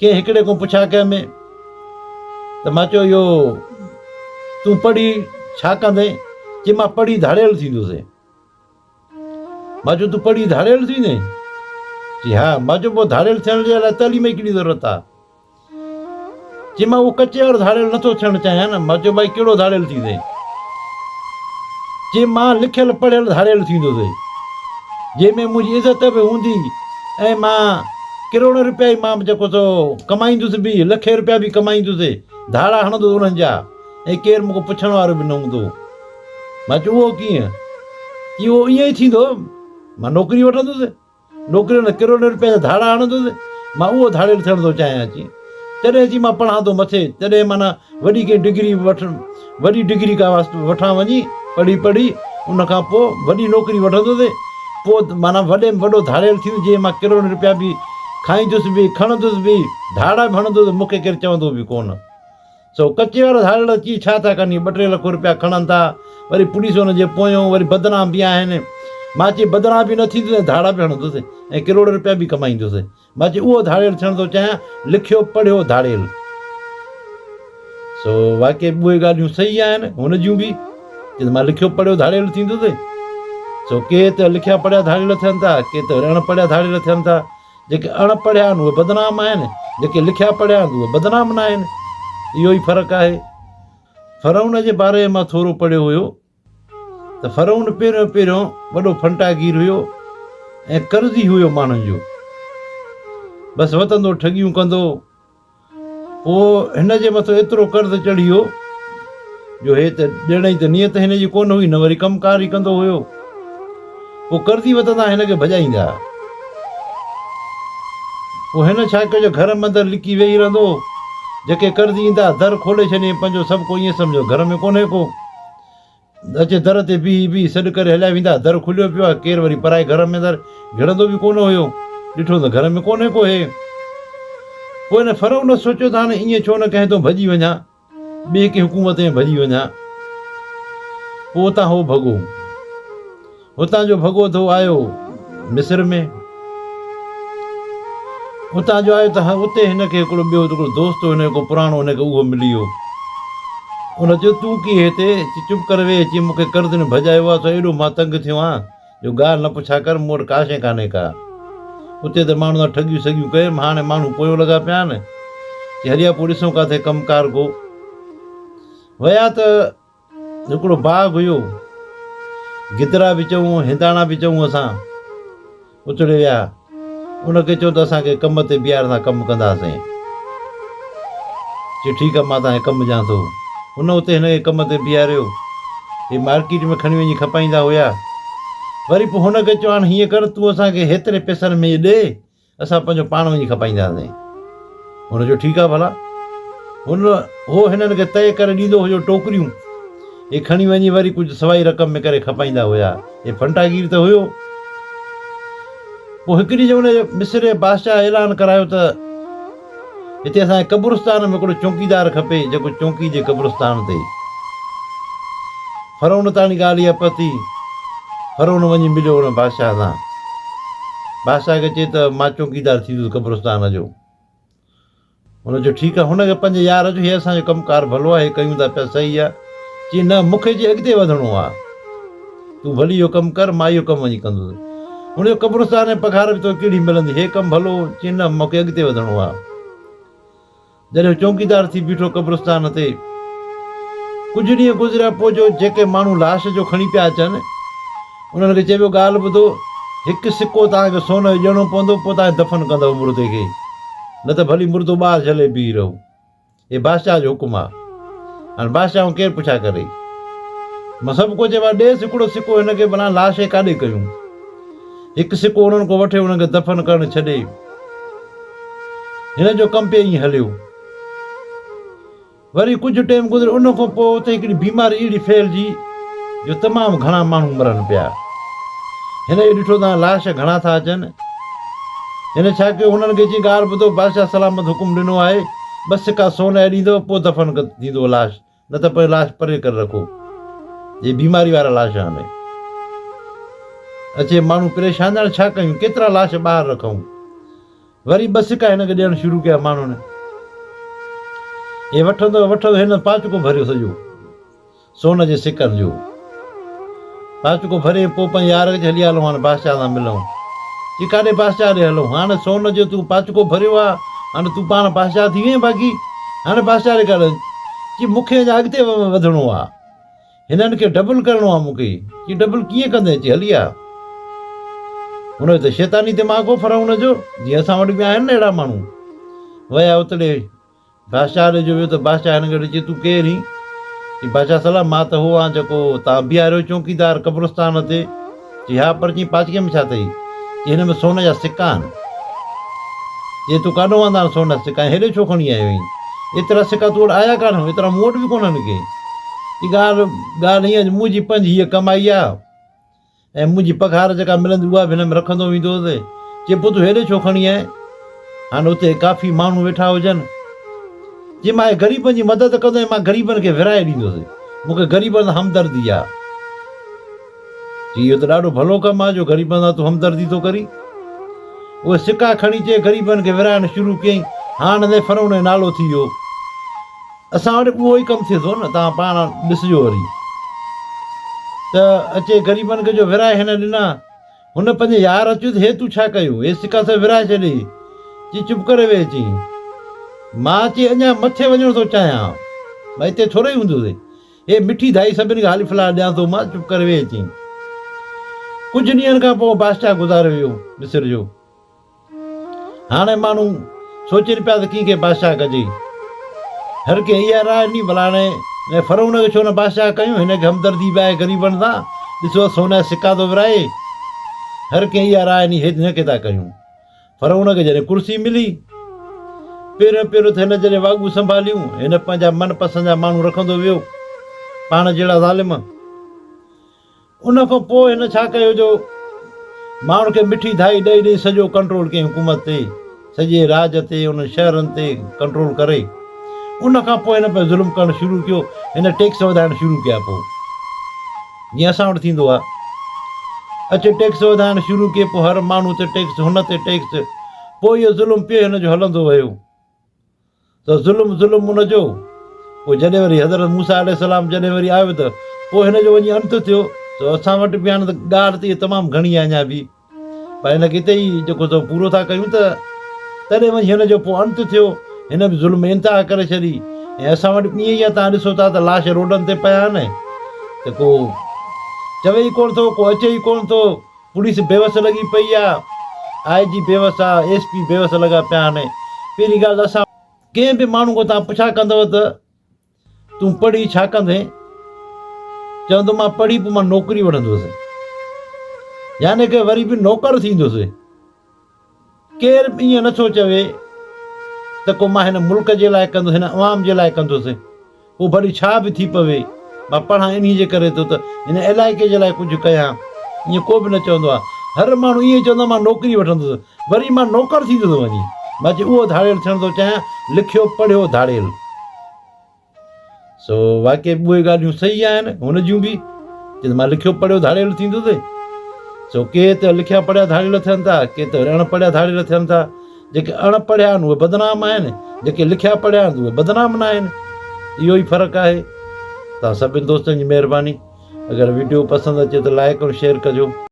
कंहिं हिकिड़े खां पुछा कंहिंमें त मां चयो इहो तूं पढ़ी छा कंदे? चई मां पढ़ी धाड़ियल थींदुसि। मां चयो तूं पढ़ी धाड़ियल थींदे? चई हा। मां चयो पोइ धाड़ियल थियण जे लाइ तालीम जी कहिड़ी ज़रूरत आहे? चई मां उहो कचे वारो धाड़ियल नथो थियणु चाहियां न। मां चयो भाई कहिड़ो धाड़ियल थींदे? चई मां लिखियल पढ़ियल धाड़ियल थींदुसि, जंहिंमें मुंहिंजी इज़त बि हूंदी ऐं मां करोड़ रुपया ई मां जेको सो कमाईंदुसि बि, लखे रुपया बि कमाईंदुसि, धाड़ा हणंदुसि उन्हनि जा, ऐं केरु मूंखे पुछण वारो बि न हूंदो। मां चयो उहो कीअं? इहो ईअं ई थींदो, मां नौकिरी वठंदुसि, नौकिरी में करोड़ रुपया जा धाड़ा हणंदुसि, मां उहो धाड़ियल थियण थो चाहियां। अची तॾहिं अची मां पढ़ां थो मथे, तॾहिं माना वॾी कंहिं डिग्री वॾी डिग्री का वठां वञी पढ़ी उन खां पोइ वॾी नौकिरी वठंदुसि, पोइ माना वॾे में वॾो धाड़ियल थी जंहिं मां करोड़ रुपया बि खाईंदुसि बि, खणंदुसि बि, धाड़ा बि हणंदुसि, मूंखे केरु चवंदो बि कोन। सो कचे वारा धाड़ियल अची छा था कनि? 2-3 लख रुपया खणनि था, वरी पुलिस हुनजे पोयों वरी बदनाम बि आहिनि। मां चई बदनाम बि न थींदुसि, धाड़ा बि हणंदुसि ऐं करोड़ रुपया बि कमाईंदुसि। मां चई उहो धाड़ियल थियण थो चाहियां, लिखियो पढ़ियो धाड़ियल। सो वाक़ई उहे ॻाल्हियूं सही आहिनि हुन जूं बि, कि मां लिखियो पढ़ियो धाड़ियल थींदुसि। सो के त लिखिया पढ़िया धाड़ियल थियनि था, के त अणपढ़िया धाड़ियल थियनि था। जेके अणपढ़िया आहिनि उहे बदनाम आहिनि, जेके लिखिया पढ़िया आहिनि उहे बदनाम न आहिनि। इहो ई फ़र्क़ु आहे। फ़रौन जे बारे में मां थोरो पढ़ियो हुयो त फ़रौन पहिरियों वॾो फंटागीर हुयो ऐं कर्ज़ी हुयो माण्हुनि जो, बसि वतंदो ठगियूं कंदो। पोइ हिन जे मथां एतिरो कर्ज़ु चढ़ी वियो जो हे त ॾियण जी त नियत हिन जी कोन हुई, न वरी कमकार ई कंदो हुयो। पोइ कर्ज़ी वतंदा हिनखे भॼाईंदा। पोइ हिन छा कयो, घर में अंदरि लिकी वेही रहंदो, जेके कर्ज़ी ईंदा दर खोले छॾे, पंहिंजो सभु को ईअं सम्झो घर में कोन्हे को, अचे दर ते बीह सॾु करे हलिया वेंदा, दर खुलियो पियो आहे, केरु वरी पराए घर में दर घिड़ंदो बि कोन हुयो, ॾिठो त घर में कोन्हे को हे। पोइ हिन फ़रौन सोचियो त हाणे ईअं छो न कंहिं तो भॼी वञा, ॿिए कंहिं हुकूमत में भॼी वञा। पोइ उतां हो भॻो, हुतां जो भॻो थो आयो मिस्र में। उतां जो आयो त उते हिनखे हिकिड़ो ॿियो हिकिड़ो दोस्त हुयो, हिनजो पुराणो, हुनखे उहो मिली वियो। उन चयो तूं कीअं हिते? चुप करे वेह। अची मूंखे कर्ज़ में भॼायो आहे, त एॾो मां तंग थियो आहियां जो ॻाल्हि न पुछा कर, मूं वटि का शइ कान्हे का। उते त माण्हू ठगियूं सगियूं कयो, हाणे माण्हू पोयो लॻा पिया आहिनि कि हलिया पोइ ॾिसूं किथे कमकार को। विया त हिकिड़ो बाग़ हुयो, गिदरा बि चऊं हिंदाणा बि चऊं असां, उतरे विया। उनखे चयो त असांखे कम ते बीहार, असां कमु कंदासीं। चयो ठीकु आहे, मां तव्हांखे कमु ॾियां थो। हुन उते हिनखे कम ते बीहारियो, हे मार्केट में खणी वञी खपाईंदा हुया। वरी पोइ हुनखे चयो हाणे हीअं कर, तूं असांखे हेतिरे पैसनि में ॾे, असां पंहिंजो पाण वञी खपाईंदासीं। हुन चयो ठीकु आहे भला। हो हिननि खे तय करे ॾींदो हुयो टोकरियूं, हे खणी वञी वरी कुझु सवाई रक़म में करे खपाईंदा हुया। हे फंटागीर त हुयो। पोइ हिकिड़ी जो हुन मिस्र जे बादशाह ऐलान करायो त हिते असांजे कब्रिस्तान में हिकिड़ो चौकीदार खपे, जेको चौकी जे कब्रिस्तान ते। फ़रौन ताणी ॻाल्हि इहा पती। फ़रौन वञी मिलियो हुन बादशाह सां। बादशाह खे चए त मां चौकीदार थींदुसि कब्रिस्तान जो। हुन चयो ठीकु आहे। हुनखे पंहिंजे यार जो, हे असांजो कमकार भलो आहे, हे कयूं था पिया सही आहे। चई न, मूंखे जे अॻिते वधिणो आहे, तूं भली इहो कमु कर, मां इहो कमु वञी कंदुसि। हुनजो कब्रिस्तान में पघार बि तो कहिड़ी मिलंदी, हे कमु भलो। चई न, मूंखे अॻिते वधिणो आहे। जॾहिं चौकीदार थी बीठो कब्रिस्तान ते, कुझु ॾींहं गुज़रिया, पोइ जो जेके माण्हू लाश जो खणी पिया अचनि, उन्हनि खे चइबो ॻाल्हि ॿुधो, हिकु सिको तव्हांखे सोन जो ॾियणो पवंदो, पोइ तव्हां दफ़न कंदव मुर्दे खे, न त भली मुर्दो ॿाहिरि झले बीही रहो। हे बादशाह जो हुकुम आहे। हाणे बादशाह केरु पुछा करे? मां सभु को चइबो आहे ॾेसि हिकिड़ो सिको हिनखे, भला लाश काॾे कयूं। हिकु सिको उन्हनि को वठे, उन्हनि खे दफ़न करणु छॾे। हिन जो कमु पियो ईअं हलियो। वरी कुझु टाइम गुज़रे, उन खां पोइ उते हिकिड़ी बीमारी अहिड़ी फैलिजी जो तमामु घणा माण्हू मरनि पिया। हिन जो ॾिठो तव्हां लाश घणा था अचनि। हिन छा कयो, हुननि खे चई ॻाल्हि ॿुधो, बादशाह सलामत हुकुम ॾिनो आहे, ॿ सिका सोन जा ॾींदव, पोइ दफ़न थींदो लाश, न त पोइ लाश परे करे रखो। हे बीमारी वारा लाश आहिनि। अचे माण्हू परेशान, हाणे छा कयूं, केतिरा लाश ॿाहिरि रखूं। वरी 2 सिका हिनखे ॾियणु शुरू कया माण्हुनि। हे वठंदो वठंदो हिन पाचको भरियो सॼो सोन जे सिकनि जो। पाचको भरे पोइ पंहिंजे यार खे हली हलूं हाणे बादशाह सां मिलूं। चई काॾे बादशाह ॾे हलूं, हाणे सोन जो तूं पाचको भरियो आहे, हाणे तूं पाण बादशाह थी वएं बाक़ी, हाणे बादशाह ॾे काॾे। चई मूंखे अञा अॻिते वधिणो आहे, हिननि खे डबल करिणो आहे मूंखे। चई डबल कीअं कंदे? चई हली आ। हुनजो त शैतानी दिमाग़ हो फराउन जो, जीअं असां वटि बि आहिनि न अहिड़ा माण्हू। विया उतरे बादशाह ॾे जो वियो त बादशाह हिनखे ॾे, चई तूं केरु आहीं? चई बादशाह सलाम, मां त हो आहियां जेको तव्हां बीहारियो चौकीदार क़ब्रस्तान ते। चई हा, पर चई पाचके में छा अथई? चई हिन में सोन जा सिका आहिनि। चई तूं काॾो आंदा सोन जा सिका, हेॾे छो खणी आयो आहीं? एतिरा सिका तूं वटि आया कान, एतिरा मूं वटि बि कोन्हनि के। चई ॻाल्हि हीअं, मुंहिंजी 5 हीअ कमाई आहे ऐं मुंहिंजी पघार जेका मिलंदी उहा बि हिन में रखंदो वेंदोसि। चई पोइ तूं हेॾे छो खणी आएं? हाणे उते काफ़ी माण्हू वेठा हुजनि। चई मां ग़रीबनि जी मदद कंदो आहियां, मां ग़रीबनि खे विराए ॾींदुसि, मूंखे ग़रीबनि सां हमदर्दी आहे। चई इहो त ॾाढो भलो कमु आहे जो ग़रीबनि सां तूं हमदर्दी थो करी। उहे सिका खणी चई ग़रीबनि खे विराइणु शुरू कयईं। हाणे न फराउन जो नालो थी वियो। असां वटि उहो ई कमु थिए थो न, तव्हां पाण ॾिसिजो वरी त अचे ग़रीबनि खे जो विराए हिन ॾिना। हुन पंहिंजे यार अचो त हे तूं छा कयो? हे सिका सभु विराए छॾे। चई चुप करे वेह। चई मां चई अञा मथे वञणु थो चाहियां, भई हिते थोरो ई हूंदुसि। हे मिठी दाई सभिनी खे हाली फ़िलहाल ॾियां थो मां, चुप करे वेह। चई कुझु ॾींहंनि खां पोइ बादशाह गुज़ारे वियो, मिस्र जो। हाणे माण्हू सोचनि पिया त कंहिंखे बादशाह कजे। हर कंहिं इहा राय ॾिनी भला हाणे फराउन खे छो न बादशाह कयूं, हिनखे हमदर्दी बि आहे ग़रीबनि सां, ॾिसो सोन जा सिका थो विराए। हर कंहिं इहा राय ॾिनी हिनखे था कयूं। फराउन खे जॾहिं कुर्सी मिली, पहिरियों पहिरियों त हिन जॾहिं वाॻू संभालियूं, हिन पंहिंजा मनपसंदि जा माण्हू रखंदो वियो, पाण जहिड़ा ज़ालिम। उन खां पोइ हिन छा कयो जो माण्हू खे मिठी धाई ॾेई ॾेई सॼो कंट्रोल कयईं हुकूमत ते, सॼे राज ते, उन शहरनि ते कंट्रोल करे। उन खां पोइ हिन पे ज़ुल्म करणु शुरू कयो, हिन टैक्स वधाइणु शुरू कया। पोइ जीअं असां वटि थींदो आहे, अचे टैक्स वधाइणु शुरू कयो, पोइ हर माण्हू ते टैक्स, हुन ते टैक्स। पोइ इहो ज़ुल्म पियो हिन जो हलंदो वियो त ज़ुल्म हुनजो। पोइ जॾहिं वरी हज़रत मूसा अलैहिस्सलाम जॾहिं वरी आयो त पोइ हिन जो वञी अंत थियो। त असां वटि बि हाणे त ॻाल्हि त तमामु घणी आहे अञा बि, पर हिनखे हिते ई जेको त पूरो था कयूं त तॾहिं वञी हिन जो पोइ अंत थियो। हिन बि ज़ुल्म इंतिहा करे छॾी। ऐं असां वटि ईअं ई आहे, तव्हां ॾिसो था त लाश रोडनि ते पिया आहिनि, त को चवे ई कोन थो, को अचे ई कोन थो। पुलिस बेवस लॻी पई आहे, IG बेवस आहे, SP बेवस लॻा पिया आहिनि। पहिरीं ॻाल्हि त असां कंहिं बि माण्हू खां तव्हां पुछा कंदव त तूं पढ़ी छा कंदे, चवंदो मां पढ़ी पोइ मां नौकिरी वठंदुसि, यानी की वरी बि नौकर थींदुसि। केरु बि ईअं नथो चवे त को मां हिन मुल्क जे लाइ कंदुसि, हिन अवाम जे लाइ कंदुसि। पोइ भली छा बि थी पवे, मां पढ़ां इन जे करे थो त हिन इलाइक़े जे लाइ कुझु कयां, ईअं को बि न चवंदो आहे। हर माण्हू ईअं चवंदो मां नौकिरी वठंदुसि, वरी मां नौकर थींदुसि वञी। मां चयो उहो धाड़ियल थियणु थो चाहियां, लिखियो पढ़ियो धाड़ियल। सो वाक़ई उहे ॻाल्हियूं सही आहिनि हुन जूं बि, त मां लिखियो पढ़ियो धाड़ियल थींदुसि। सो के त लिखिया पढ़िया धाड़ियल थियनि था, के त अणपढ़िया धाड़ियल थियनि था। जेके अणपढ़िया आहिनि उहे बदनाम आहिनि, जेके लिखिया पढ़िया आहिनि उहे बदनाम न आहिनि। इहो ई फ़र्क़ु आहे। तव्हां सभिनी दोस्तनि जी महिरबानी। अगरि वीडियो पसंदि अचे त लाइक ऐं शेयर कजो।